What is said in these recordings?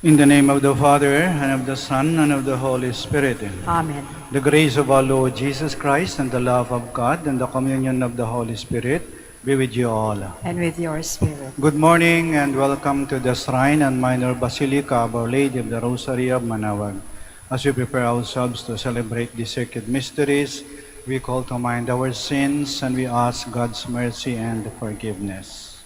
In the name of the Father, and of the Son, and of the Holy Spirit. Amen. The grace of our Lord Jesus Christ, and the love of God, and the communion of the Holy Spirit be with you all. And with your spirit. Good morning, and welcome to the Shrine and Minor Basilica of Our Lady of the Rosary of Manaoag. As we prepare ourselves to celebrate the sacred mysteries, we call to mind our sins, and we ask God's mercy and forgiveness.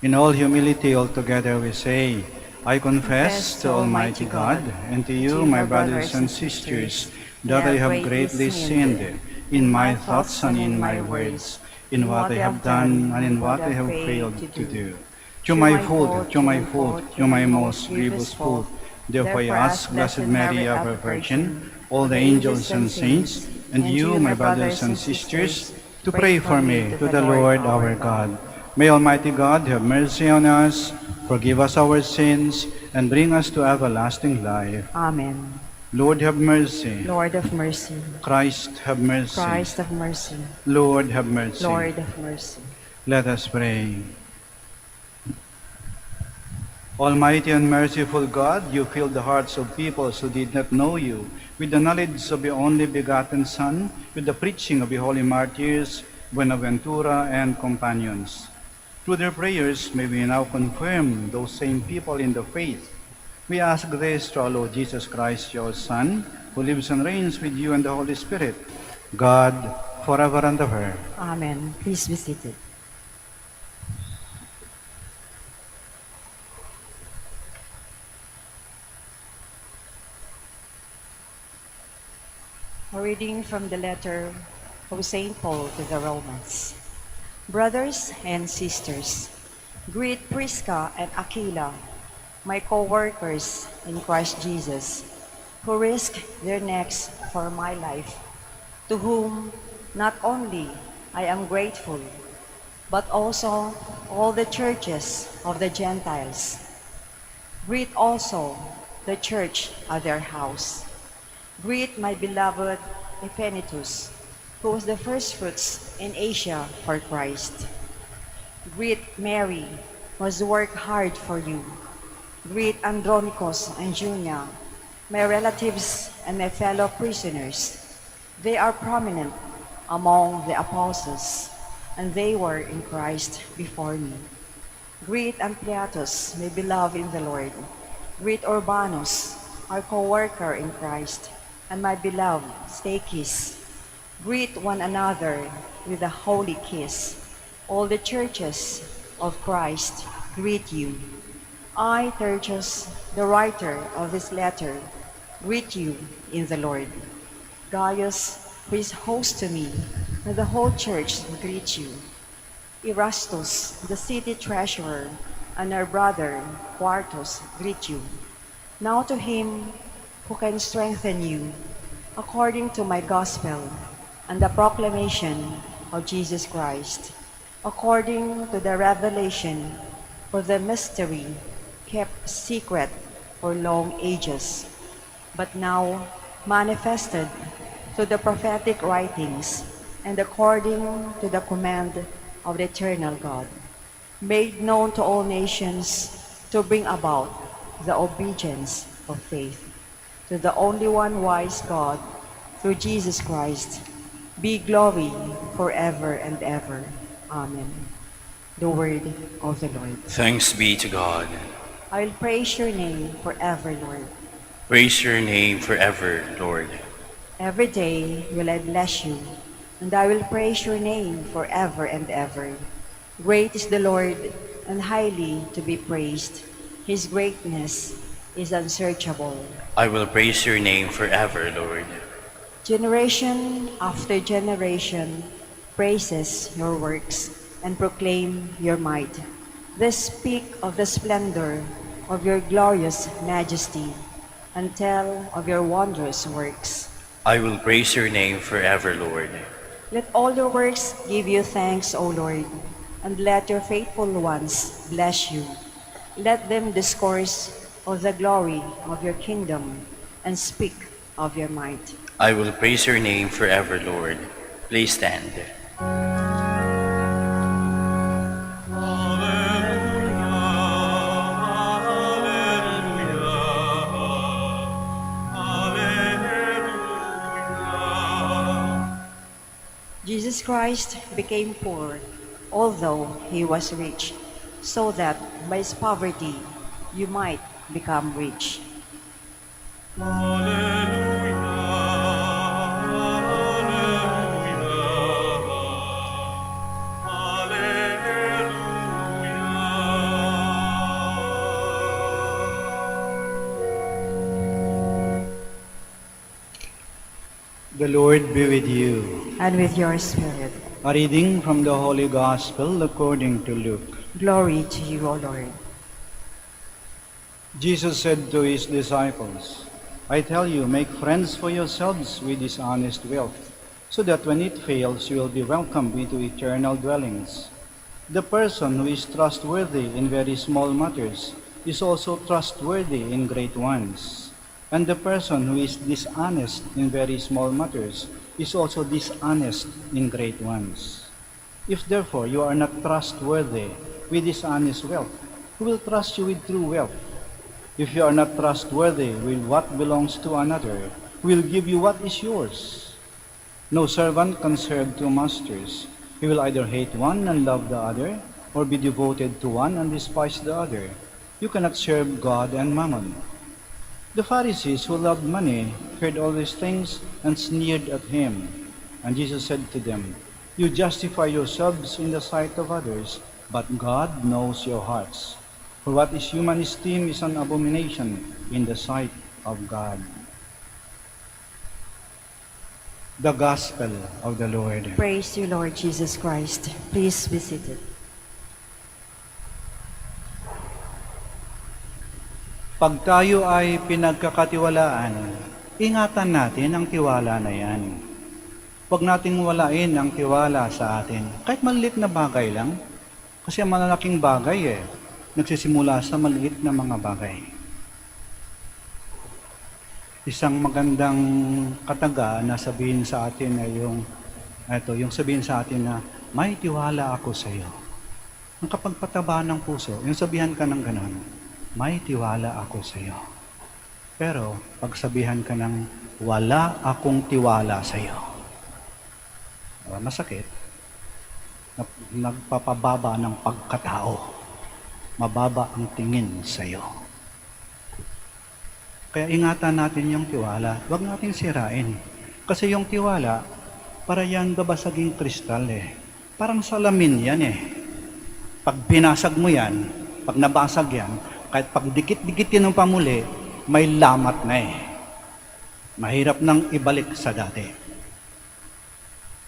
In all humility, altogether we say, I confess to Almighty God and to you, my brothers and sisters, that I have greatly sinned in my thoughts and in my words, in what I have done and in what I have failed to do. To my fault, to my fault, to my most grievous fault. Therefore I ask Blessed Mary, ever Virgin, all the angels and saints, and you, my brothers and sisters, to pray for me to the Lord our God. May Almighty God have mercy on us, forgive us our sins, and bring us to everlasting life. Amen. Lord, have mercy. Lord of mercy. Christ, have mercy. Christ of mercy. Lord, have mercy. Lord of mercy. Let us pray. Almighty and merciful God, you filled the hearts of peoples who did not know you with the knowledge of your only begotten Son, with the preaching of the holy martyrs, BUENAVENTURA, and companions. Through their prayers, may we now confirm those same people in the faith. We ask this through our Lord Jesus Christ, your Son, who lives and reigns with you and the Holy Spirit, God, forever and ever. Amen. Please be seated. A reading from the letter of St. Paul to the Romans. Brothers and sisters, greet Prisca and Aquila, my co-workers in Christ Jesus, who risk their necks for my life, to whom not only I am grateful, but also all the churches of the Gentiles. Greet also the church at their house. Greet my beloved Epaphras, who was the firstfruits in Asia for Christ. Greet Mary, who has worked hard for you. Greet Andronicus and Junia, my relatives and my fellow prisoners. They are prominent among the apostles, and they were in Christ before me. Greet Ampliatus, my beloved in the Lord. Greet Urbanus, our co-worker in Christ, and my beloved Stachys. Greet one another with a holy kiss. All the churches of Christ greet you. I, Tertius, the writer of this letter, greet you in the Lord. Gaius, who is host to me, and the whole church greet you. Erastus, the city treasurer, and our brother Quartus greet you. Now to him who can strengthen you, according to my gospel, and the proclamation of Jesus Christ, according to the revelation of the mystery kept secret for long ages, but now manifested to the prophetic writings, and according to the command of the eternal God, made known to all nations to bring about the obedience of faith. To the only one wise God, through Jesus Christ, be glory forever and ever. Amen. The word of the Lord. Thanks be to God. I will praise your name forever, Lord. Praise your name forever, Lord. Every day will I bless you, and I will praise your name forever and ever. Great is the Lord, and highly to be praised. His greatness is unsearchable. I will praise your name forever, Lord. Generation after generation praises your works and proclaim your might. They speak of the splendor of your glorious majesty and tell of your wondrous works. I will praise your name forever, Lord. Let all your works give you thanks, O Lord, and let your faithful ones bless you. Let them discourse of the glory of your kingdom and speak of your might. I will praise your name forever, Lord. Please stand. Alleluia. Jesus Christ became poor, although he was rich, so that by his poverty you might become rich. The Lord be with you. And with your spirit. A reading from the Holy Gospel according to Luke. Glory to you, O Lord. Jesus said to his disciples, I tell you, make friends for yourselves with dishonest wealth, so that when it fails, you will be welcomed into eternal dwellings. The person who is trustworthy in very small matters is also trustworthy in great ones. And the person who is dishonest in very small matters is also dishonest in great ones. If therefore you are not trustworthy with dishonest wealth, who will trust you with true wealth? If you are not trustworthy with what belongs to another, who will give you what is yours? No servant can serve two masters. He will either hate one and love the other, or be devoted to one and despise the other. You cannot serve God and Mammon. The Pharisees who loved money heard all these things and sneered at him. And Jesus said to them, You justify yourselves in the sight of others, but God knows your hearts. For what is human esteem is an abomination in the sight of God. The Gospel of the Lord. Praise you, Lord Jesus Christ. Please be seated. Pag tayo ay pinagkakatiwalaan, ingatan natin ang tiwala na yan. Huwag nating walain ang tiwala sa atin. Kahit maliit na bagay lang, kasi ang malalaking bagay nagsisimula sa maliit na mga bagay. Isang magandang kataga na sabihin sa atin ay yung sabihin sa atin na, may tiwala ako sa iyo. Ang kapagpataba ng puso, yung sabihan ka ng ganon, may tiwala ako sa iyo. Pero, pag sabihan ka ng, wala akong tiwala sa iyo, masakit, nagpapababa ng pagkatao. Mababa ang tingin sa iyo. Kaya ingatan natin yung tiwala. Huwag natin sirain. Kasi yung tiwala, para yan babasaging kristal Parang salamin yan Pag binasag mo yan, pag nabasag yan, kahit pag dikit-dikitin ng pamuli, may lamat na Mahirap nang ibalik sa dati.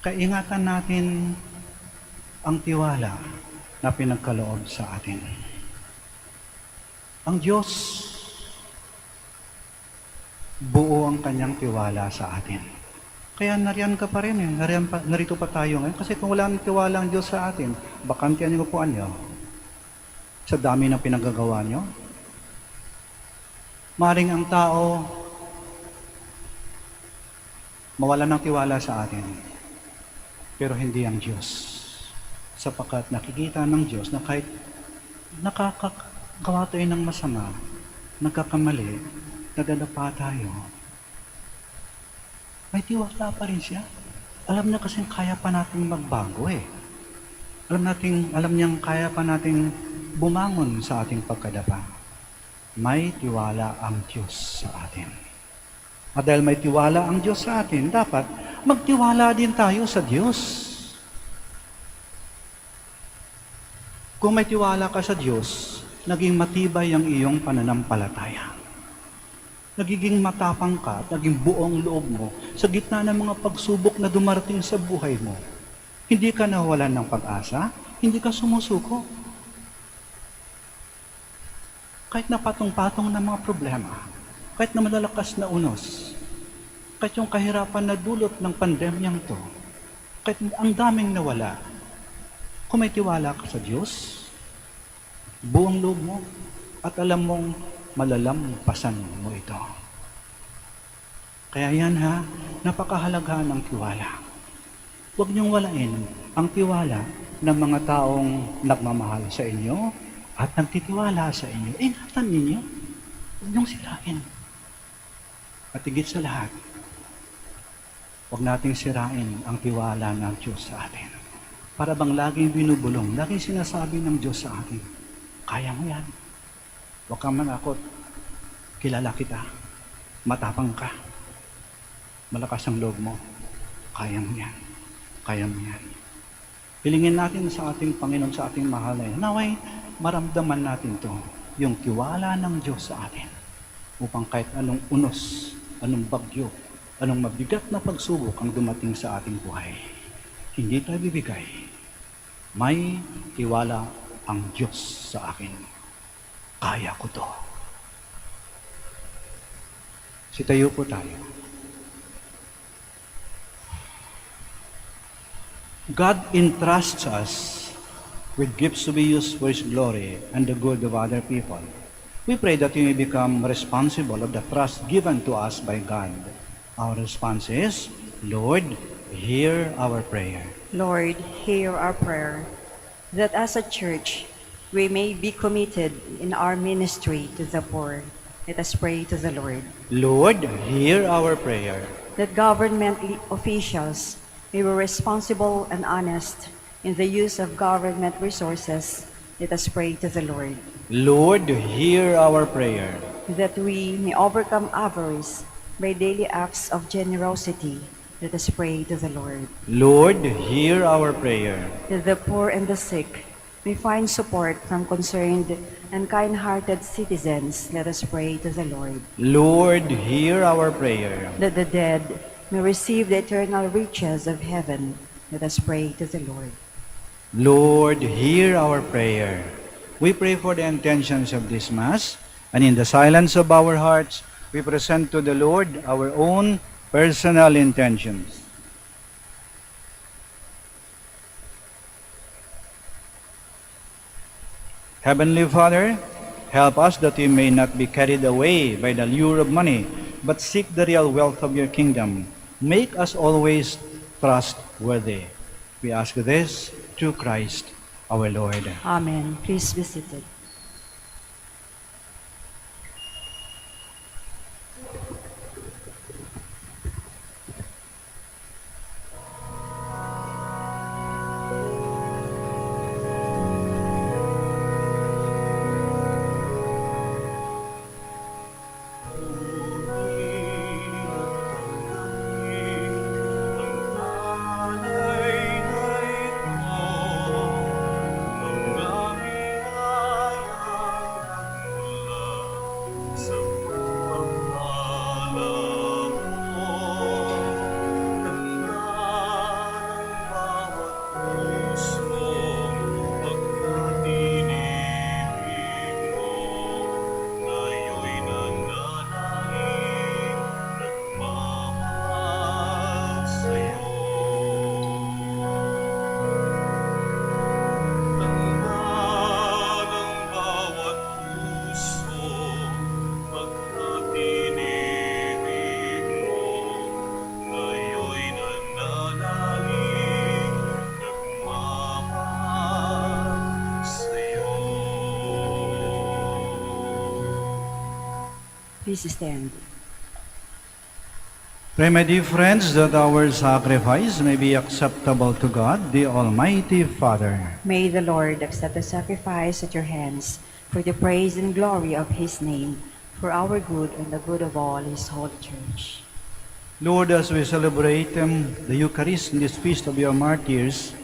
Kaya ingatan natin ang tiwala na pinagkaloob sa atin. Ang Diyos, buo ang kanyang tiwala sa atin. Kaya nariyan ka pa rin narito pa tayo ngayon. Kasi kung wala ng tiwala ang Diyos sa atin, bakante ang upuan niyo. Sa dami ng pinagagawa niyo. Maring ang tao mawala ng tiwala sa atin. Pero hindi ang Diyos. Sapagkat nakikita ng Diyos na kahit nakakagawa tayo ng masama, nagkakamali, nadadapa tayo, may tiwala pa rin siya. Alam niya kasi kaya pa natin magbago Alam niyang kaya pa natin bumangon sa ating pagkadapa. May tiwala ang Diyos sa atin. At dahil may tiwala ang Diyos sa atin, dapat magtiwala din tayo sa Diyos. Kung may tiwala ka sa Diyos, naging matibay ang iyong pananampalataya. Nagiging matapang ka at naging buong loob mo sa gitna ng mga pagsubok na dumarating sa buhay mo. Hindi ka nawalan ng pag-asa, hindi ka sumusuko. Kahit na patong-patong na mga problema, kahit na malalakas na unos, kahit yung kahirapan na dulot ng pandemyang to, kahit ang daming nawala, kung may tiwala ka sa Diyos, buong loob mo, at alam mong malalampasan mo ito. Kaya yan napakahalaga ng tiwala. Huwag niyong walain ang tiwala ng mga taong nagmamahal sa inyo at nagtitiwala sa inyo. Ingatan ninyo. Huwag niyong sirain. At higit sa lahat, Huwag nating sirain ang tiwala ng Diyos sa atin. Para bang laging binubulong, laging sinasabi ng Diyos sa atin, kaya mo yan. Huwag kang manakot. Kilala kita. Matapang ka. Malakas ang loob mo. Kaya mo yan. Kaya mo yan. Hilingin natin sa ating Panginoon, sa ating mahal na yan. Naway, maramdaman natin to, yung tiwala ng Diyos sa atin. Upang kahit anong unos, anong bagyo, anong mabigat na pagsubok ang dumating sa ating buhay, hindi tayo bibigay. May tiwala ang Diyos sa akin. Kaya ko to. Sitayo po tayo. God entrusts us with gifts to be used for His glory and the good of other people. We pray that we may become responsible of the trust given to us by God. Our response is, Lord, hear our prayer. Lord, hear our prayer, that as a church, we may be committed in our ministry to the poor. Let us pray to the Lord. Lord, hear our prayer. That government officials may be responsible and honest in the use of government resources. Let us pray to the Lord. Lord, hear our prayer. That we may overcome avarice by daily acts of generosity. Let us pray to the Lord. Lord, hear our prayer. That the poor and the sick may find support from concerned and kind-hearted citizens. Let us pray to the Lord. Lord, hear our prayer. That the dead may receive the eternal riches of heaven. Let us pray to the Lord. Lord, hear our prayer. We pray for the intentions of this Mass, and in the silence of our hearts, we present to the Lord our own personal intentions. Heavenly Father, help us that we may not be carried away by the lure of money, but seek the real wealth of your kingdom. Make us always trustworthy. We ask this through Christ our Lord. Amen. Please be seated. Please stand. Pray, my dear friends, that our sacrifice may be acceptable to God, the Almighty Father. May the Lord accept the sacrifice at your hands for the praise and glory of His name, for our good and the good of all His holy church. Lord, as we celebrate the Eucharist in this feast of your martyrs,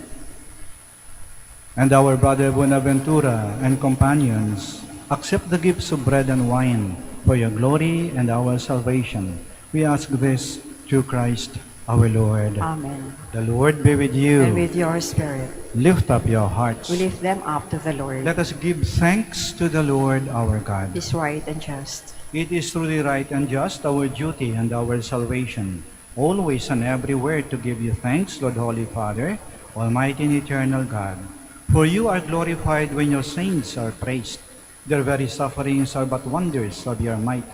and our brother Buenaventura and companions, accept the gifts of bread and wine for your glory and our salvation. We ask this through Christ our Lord. Amen. The Lord be with you. And with your spirit. Lift up your hearts. We lift them up to the Lord. Let us give thanks to the Lord our God. It is right and just. It is truly right and just, our duty and our salvation, always and everywhere to give you thanks, Lord Holy Father, Almighty and eternal God. For you are glorified when your saints are praised. Their very sufferings are but wonders of your might.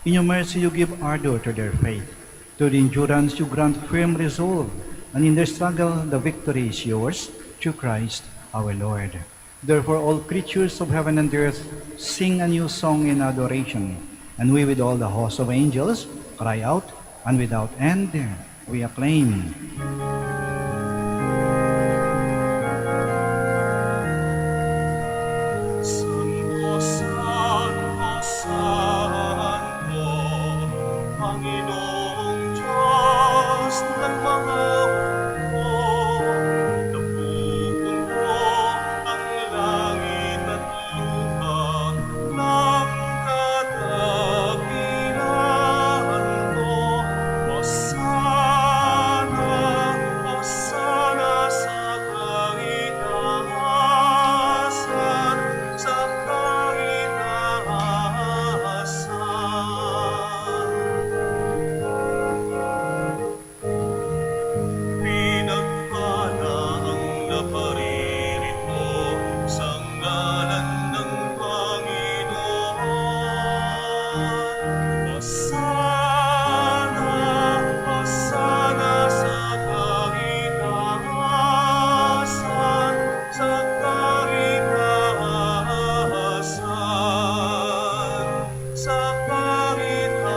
In your mercy you give ardor to their faith. To the endurance you grant firm resolve, and in their struggle the victory is yours, through Christ our Lord. Therefore all creatures of heaven and earth sing a new song in adoration, and we with all the host of angels cry out, and without end, we acclaim. Santo, Santo, Santo, Panginoong Diyos ng mga hukbo. Napupuno ang langit at lupa ng kadakilaan mo. Hosana, Hosana sa kaitaasan, sa kaitaasan. Pinagpala ang naparirito sa ngalan ng Panginoon. Hosana, Hosana sa kaitaasan, sa kaitaasan, sa kaitaasan.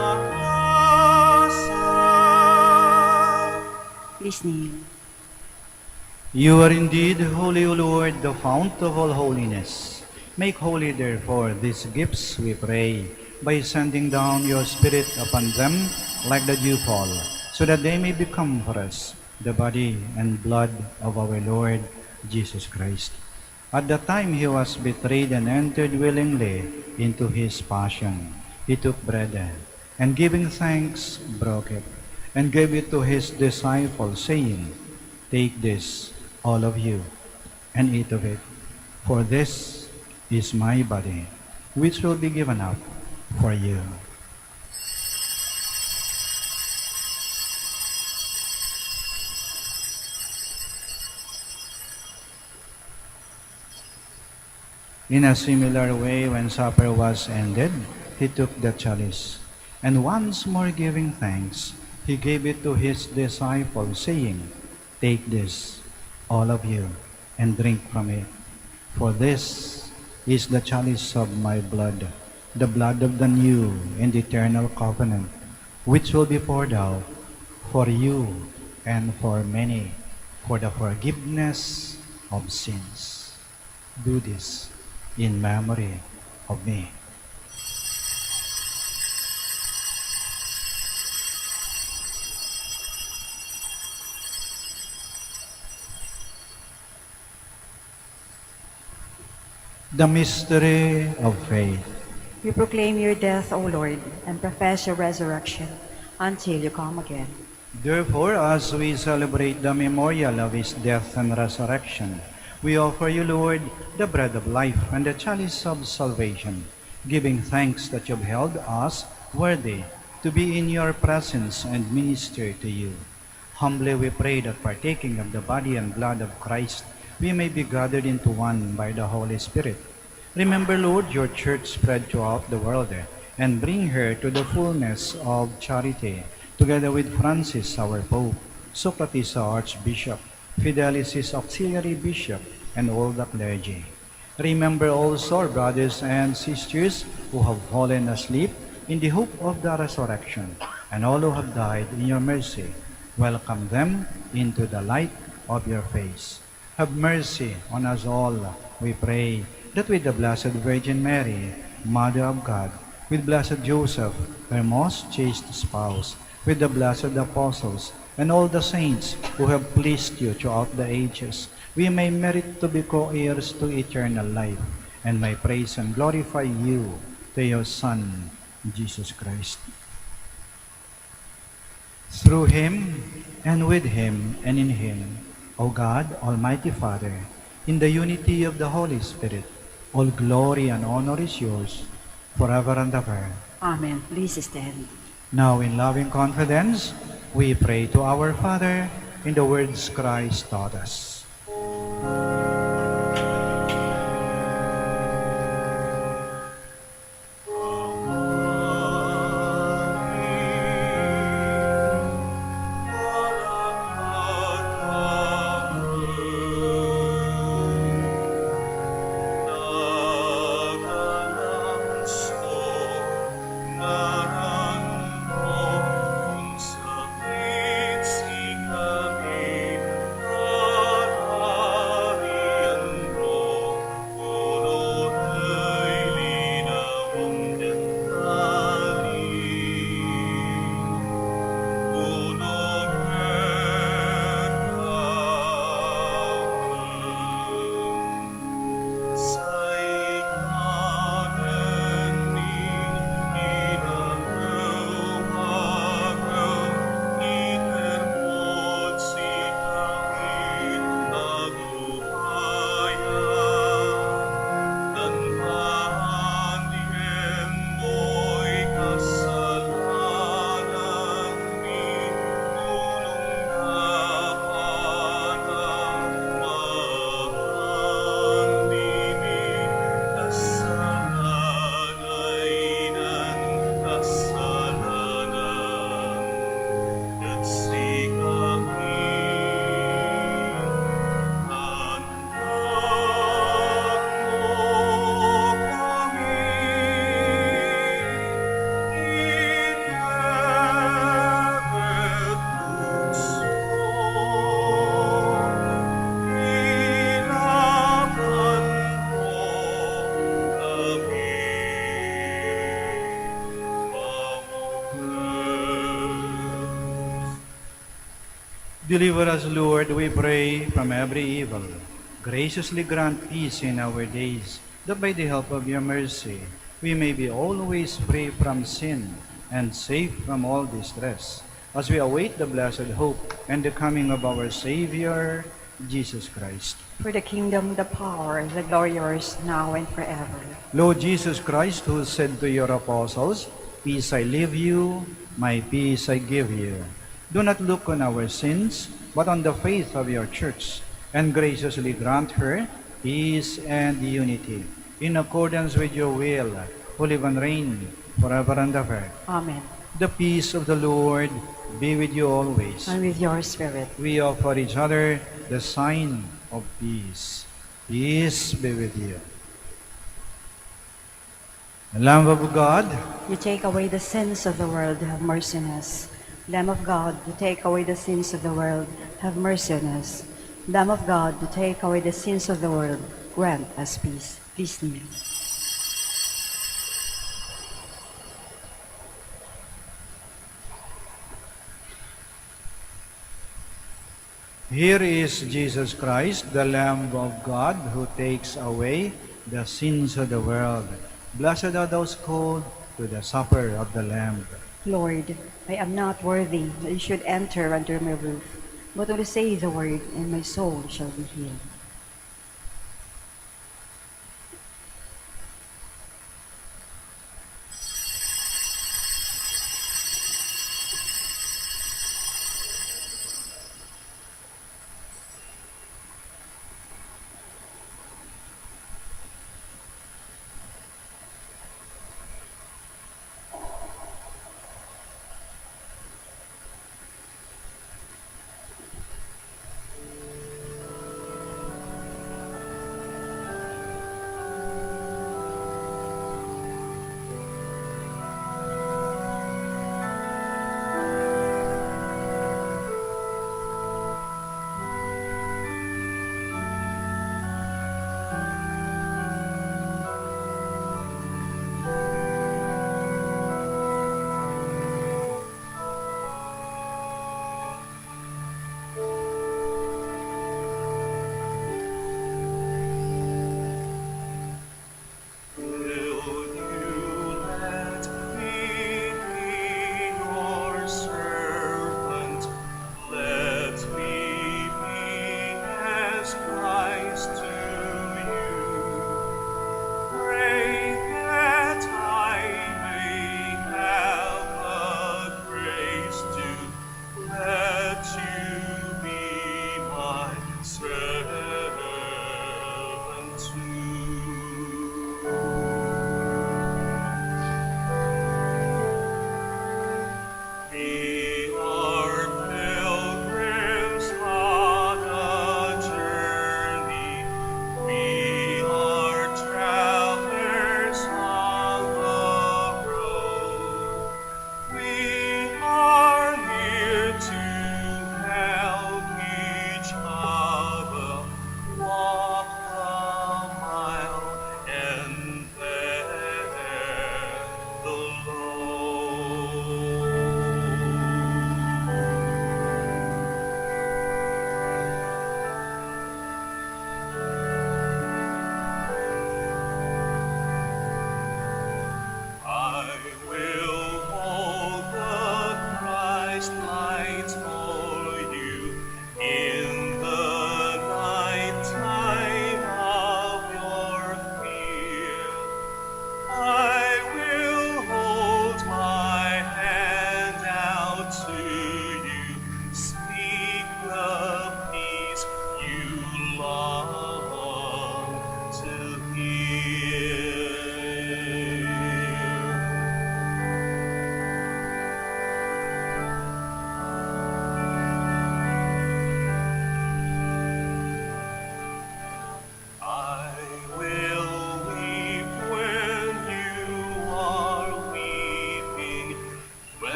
Please kneel. You are indeed holy, O Lord, the fount of all holiness. Make holy, therefore, these gifts, we pray, by sending down your Spirit upon them like the dewfall, so that they may become for us the body and blood of our Lord Jesus Christ. At the time he was betrayed and entered willingly into his passion, he took bread, and giving thanks, broke it, and gave it to his disciples, saying, "Take this, all of you, and eat of it, for this is my body, which will be given up for you." In a similar way, when supper was ended, he took the chalice, and once more giving thanks, he gave it to his disciples, saying, "Take this, all of you, and drink from it. For this is the chalice of my blood, the blood of the new and eternal covenant, which will be poured out for you and for many for the forgiveness of sins. Do this in memory of me." The mystery of faith. We proclaim your death, O Lord, and profess your resurrection until you come again. Therefore, as we celebrate the memorial of his death and resurrection, we offer you, Lord, the bread of life and the chalice of salvation, giving thanks that you have held us worthy to be in your presence and minister to you. Humbly we pray that partaking of the body and blood of Christ, we may be gathered into one by the Holy Spirit. Remember, Lord, your church spread throughout the world, and bring her to the fullness of charity, together with Francis, our Pope, Socrates, our Archbishop, Fidelis, his auxiliary bishop, and all the clergy. Remember also our brothers and sisters who have fallen asleep in the hope of the resurrection, and all who have died in your mercy. Welcome them into the light of your face. Have mercy on us all, we pray, that with the Blessed Virgin Mary, Mother of God, with Blessed Joseph, her most chaste spouse, with the blessed apostles, and all the saints who have pleased you throughout the ages, we may merit to be co-heirs to eternal life, and may praise and glorify you to your Son, Jesus Christ. Through him, and with him, and in him, O God, Almighty Father, in the unity of the Holy Spirit, all glory and honor is yours, forever and ever. Amen. Please stand. Now, in loving confidence, we pray to our Father in the words Christ taught us. Sakit Deliver us, Lord, we pray, from every evil. Graciously grant peace in our days, that by the help of your mercy we may be always free from sin and safe from all distress, as we await the blessed hope and the coming of our Savior, Jesus Christ. For the kingdom, the power, the glory yours, now and forever. Lord Jesus Christ, who said to your apostles, "Peace I leave you, my peace I give you," do not look on our sins, but on the faith of your church, and graciously grant her peace and unity, in accordance with your will, who live and reign forever and ever. Amen. The peace of the Lord be with you always. And with your spirit. We offer each other the sign of peace. Peace be with you. The Lamb of God, You take away the sins of the world, have mercy on us. Lamb of God, you take away the sins of the world, have mercy on us. Lamb of God, you take away the sins of the world, grant us peace. Please kneel. here is Jesus Christ, the Lamb of God, who takes away the sins of the world. Blessed are those called to the supper of the Lamb. Lord, I am not worthy that you should enter under my roof, but only say the word, and my soul shall be healed.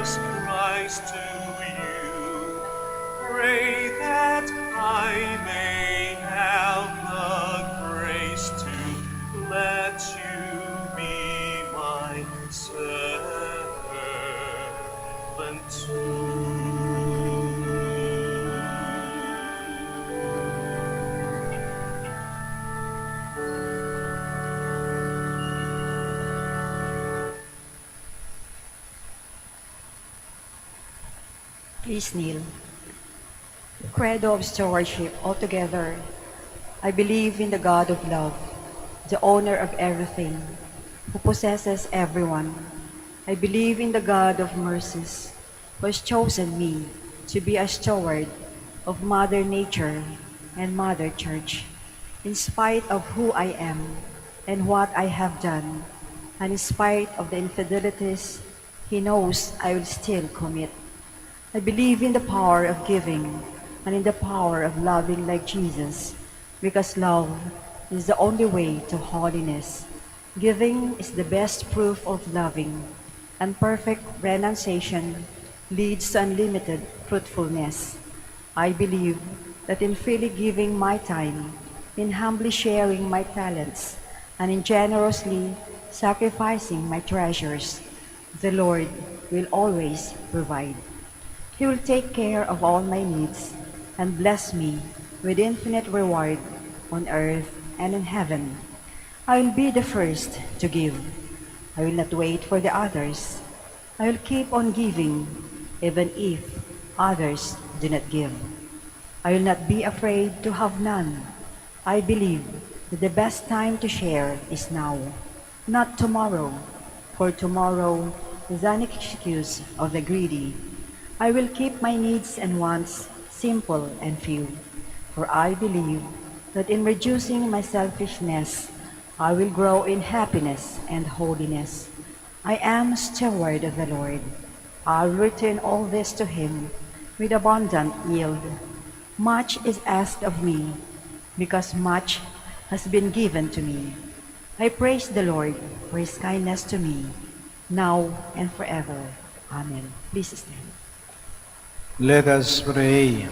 Jesus Christ to you. Pray that I may have the grace to let you be my servant too. Please kneel. Credo of stewardship altogether. I believe in the God of love, the owner of everything, who possesses everyone. I believe in the God of mercies, who has chosen me to be a steward of Mother Nature and Mother Church, in spite of who I am and what I have done, and in spite of the infidelities He knows I will still commit. I believe in the power of giving and in the power of loving like Jesus, because love is the only way to holiness. Giving is the best proof of loving, and perfect renunciation leads to unlimited fruitfulness. I believe that in freely giving my time, in humbly sharing my talents, and in generously sacrificing my treasures, the Lord will always provide. He will take care of all my needs and bless me with infinite reward on earth and in heaven. I will be the first to give. I will not wait for the others. I will keep on giving, even if others do not give. I will not be afraid to have none. I believe that the best time to share is now, not tomorrow, for tomorrow is an excuse of the greedy. I will keep my needs and wants simple and few, for I believe that in reducing my selfishness, I will grow in happiness and holiness. I am a steward of the Lord. I will return all this to Him with abundant yield. Much is asked of me, because much has been given to me. I praise the Lord for His kindness to me, now and forever. Amen. Please stand. Let us pray.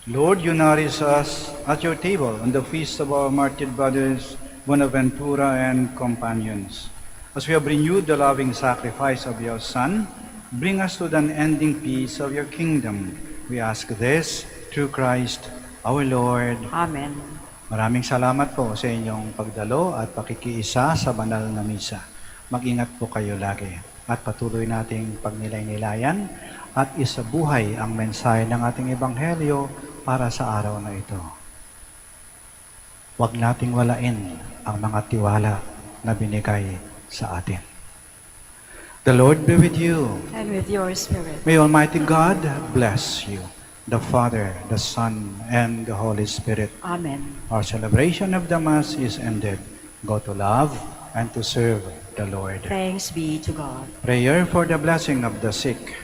Lord, you nourish us at your table on the feast of our martyred brothers, Buenaventura and companions. As we have renewed the loving sacrifice of your Son, bring us to the unending peace of your kingdom. We ask this through Christ our Lord. Amen. Maraming salamat po sa inyong pagdalo at pakikiisa sa banal na misa. Mag-ingat po kayo lagi at patuloy nating pagnilay-nilayan at isabuhay ang mensahe ng ating Ebanghelyo para sa araw na ito. Huwag nating walain ang mga tiwala na binigay sa atin. The Lord be with you. And with your spirit. May Almighty God bless you, the Father, the Son, and the Holy Spirit. Amen. Our celebration of the Mass is ended. Go to love and to serve the Lord. Thanks be to God. Prayer for the blessing of the sick.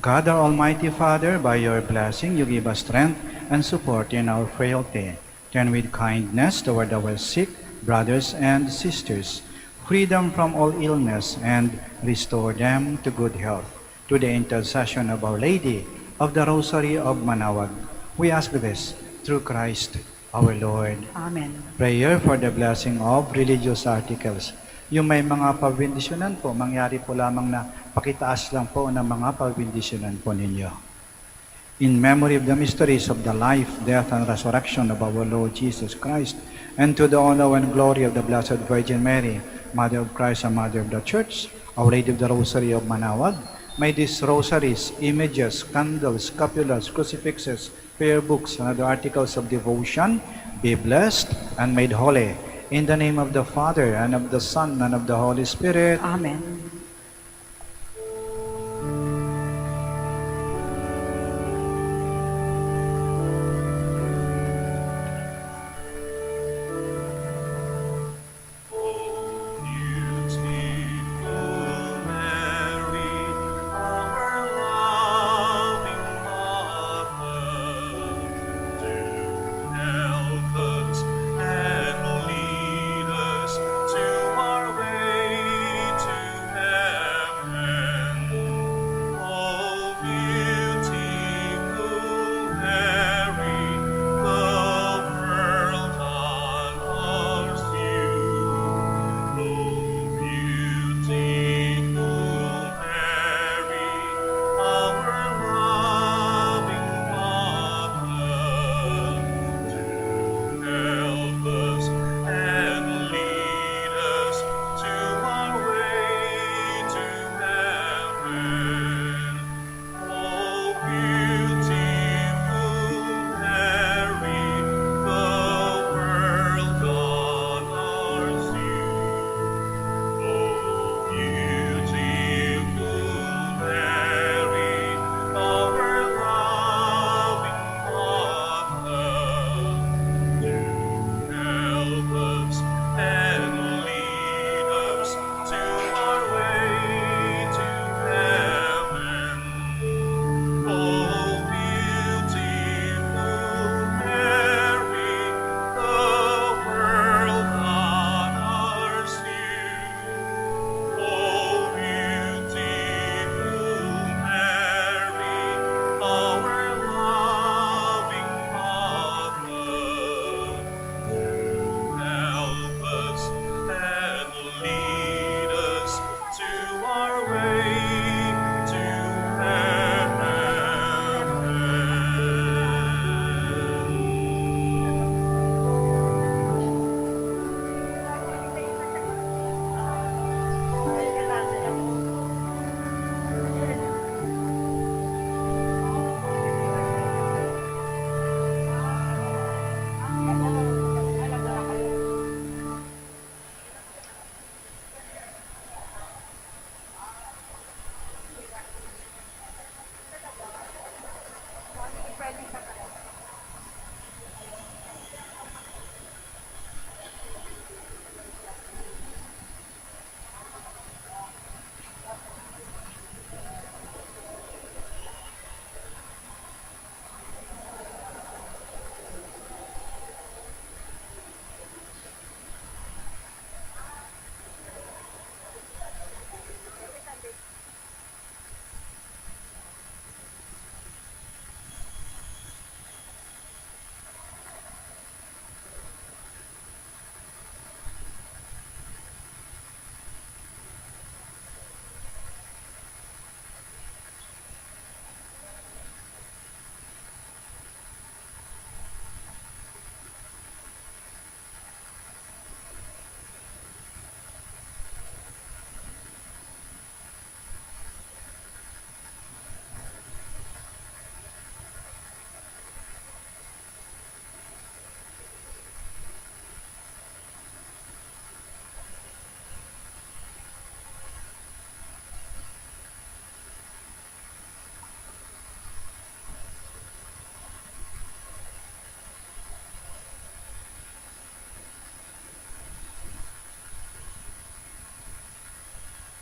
God, our Almighty Father, by your blessing, you give us strength and support in our frailty. Turn with kindness toward our sick brothers and sisters, freedom from all illness, and restore them to good health. To the intercession of Our Lady of the Rosary of Manaoag, we ask this through Christ our Lord. Amen. Prayer for the blessing of religious articles. Yung may mga pabindisyonan po, mangyari po lamang na pakitaas lang po ng mga pabindisyonan po ninyo. In memory of the mysteries of the life, death, and resurrection of our Lord Jesus Christ, and to the honor and glory of the Blessed Virgin Mary, Mother of Christ and Mother of the Church, Our Lady of the Rosary of Manaoag, may these rosaries, images, candles, scapulars, crucifixes, prayer books, and other articles of devotion be blessed and made holy. In the name of the Father, and of the Son, and of the Holy Spirit. Amen.